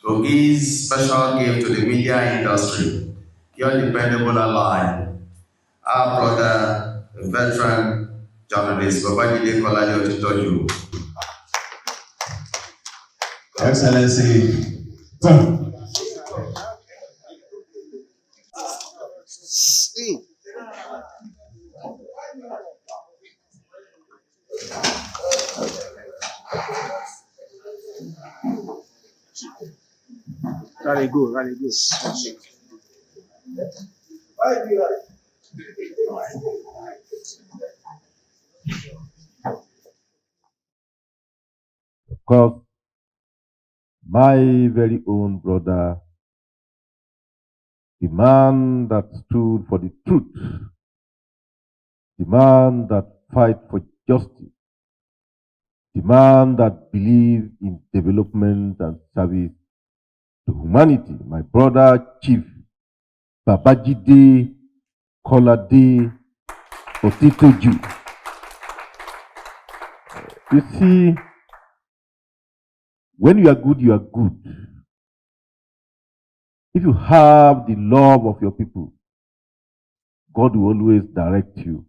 to give special gift to the media industry, your dependable ally, our brother, the veteran journalist, Babajide Otitoju. Excellency. Rally go. Of course, my very own brother, the man that stood for the truth, the man that fight for justice, the man that believed in development and service to humanity, my brother Chief Babajide Otitoju. You see, when you are good, you are good. If you have the love of your people, God will always direct you.